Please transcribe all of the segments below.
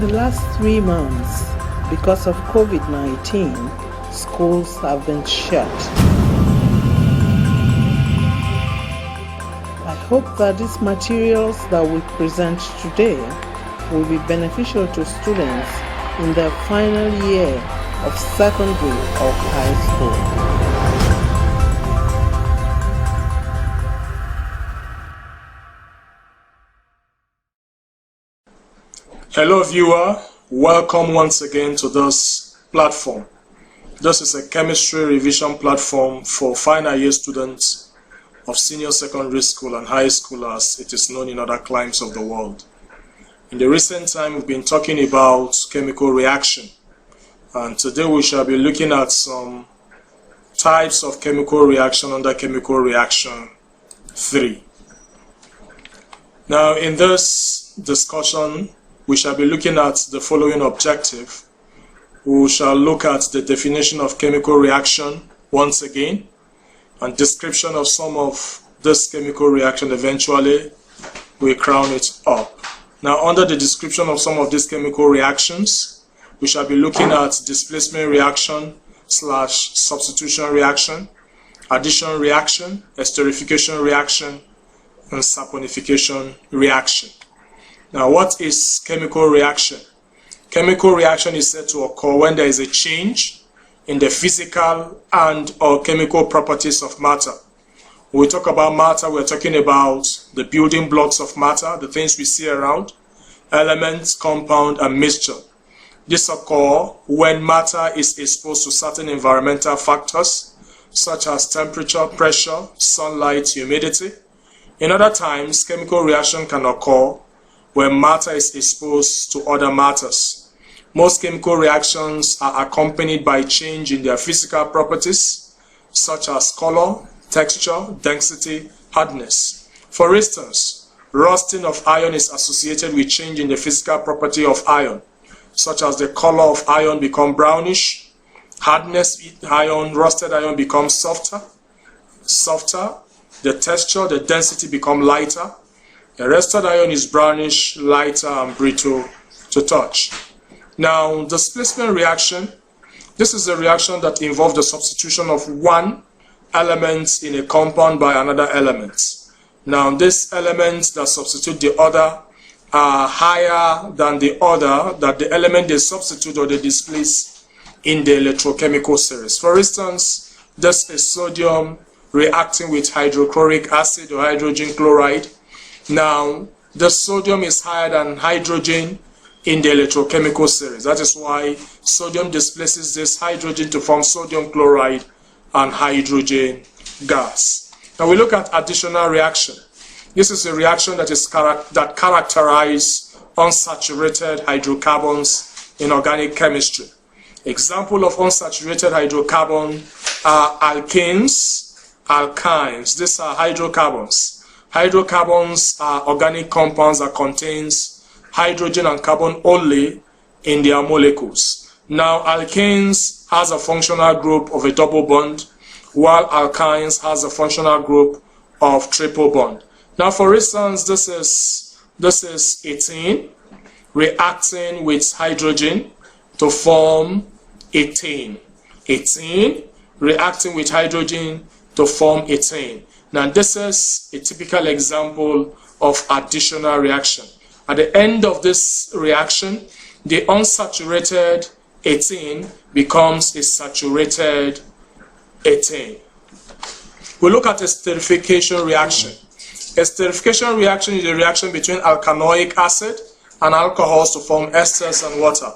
the last 3 months, because of COVID-19, schools have been shut. I hope that these materials that we present today will be beneficial to students in their final year of secondary or high school. Hello viewer, welcome once again to this platform. This is a chemistry revision platform for final year students of senior secondary school and high school, as it is known in other climes of the world. In the recent time, we've been talking about chemical reaction, and today we shall be looking at some types of chemical reaction under chemical reaction 3. Now, in this discussion, we shall be looking at the following objective. We shall look at the definition of chemical reaction once again, and description of some of this chemical reaction. Eventually, we crown it up. Now, under the description of some of these chemical reactions, we shall be looking at displacement reaction / substitution reaction, addition reaction, esterification reaction, and saponification reaction. Now, what is chemical reaction? Chemical reaction is said to occur when there is a change in the physical and or chemical properties of matter. When we talk about matter, we're talking about the building blocks of matter, the things we see around, elements, compound, and mixture. This occurs when matter is exposed to certain environmental factors, such as temperature, pressure, sunlight, humidity. In other times, chemical reaction can occur when matter is exposed to other matters. Most chemical reactions are accompanied by change in their physical properties, such as color, texture, density, hardness. For instance, rusting of iron is associated with change in the physical property of iron, such as the color of iron becomes brownish, hardness iron, rusted iron becomes softer, the texture, the density becomes lighter. The rusted iron is brownish, lighter, and brittle to touch. Now, displacement reaction. This is a reaction that involves the substitution of one element in a compound by another element. Now, these elements that substitute the other are higher than the other that the element they substitute or they displace in the electrochemical series. For instance, this is sodium reacting with hydrochloric acid or hydrogen chloride. Now, the sodium is higher than hydrogen in the electrochemical series. That is why sodium displaces this hydrogen to form sodium chloride and hydrogen gas. Now we look at additional reaction. This is a reaction that characterizes unsaturated hydrocarbons in organic chemistry. Example of unsaturated hydrocarbon are alkanes, alkynes. These are hydrocarbons. Hydrocarbons are organic compounds that contains hydrogen and carbon only in their molecules. Now, alkanes has a functional group of a double bond, while alkynes has a functional group of triple bond. Now, for instance, this is ethene reacting with hydrogen to form ethane. Ethene reacting with hydrogen to form ethane. Now, this is a typical example of additional reaction. At the end of this reaction, the unsaturated ethene becomes a saturated ethane. We look at esterification reaction. Esterification reaction is a reaction between alkanoic acid and alcohols to form esters and water.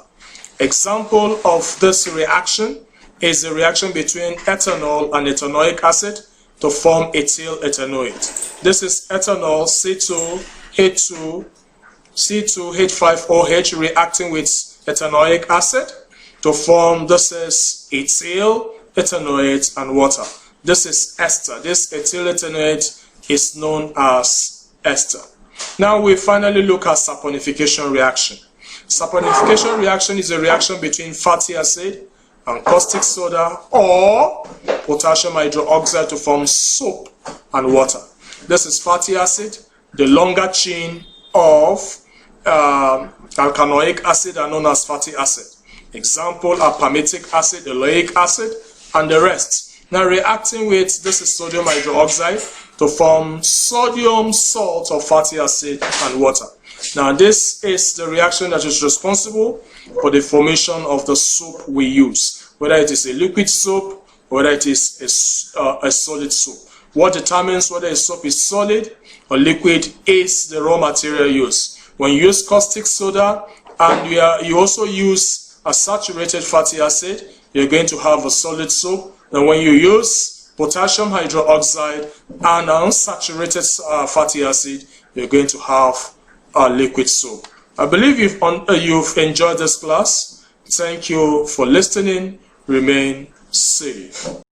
Example of this reaction is the reaction between ethanol and ethanoic acid to form ethyl ethanoate. This is ethanol C2H5OH reacting with ethanoic acid to form, this is ethyl ethanoate and water. This is ester. This ethyl ethanoate is known as ester. Now we finally look at saponification reaction. Saponification reaction is a reaction between fatty acid and caustic soda or potassium hydroxide to form soap and water. This is fatty acid, the longer chain of alkanoic acid are known as fatty acid. Example are palmitic acid, oleic acid, and the rest. Now reacting with this is sodium hydroxide to form sodium salt of fatty acid and water. Now this is the reaction that is responsible for the formation of the soap we use, whether it is a liquid soap or whether it is a solid soap. What determines whether a soap is solid or liquid is the raw material used. When you use caustic soda and you also use a saturated fatty acid, you're going to have a solid soap. And when you use potassium hydroxide and unsaturated fatty acid, you're going to have a liquid soap. I believe you've enjoyed this class. Thank you for listening. Remain safe.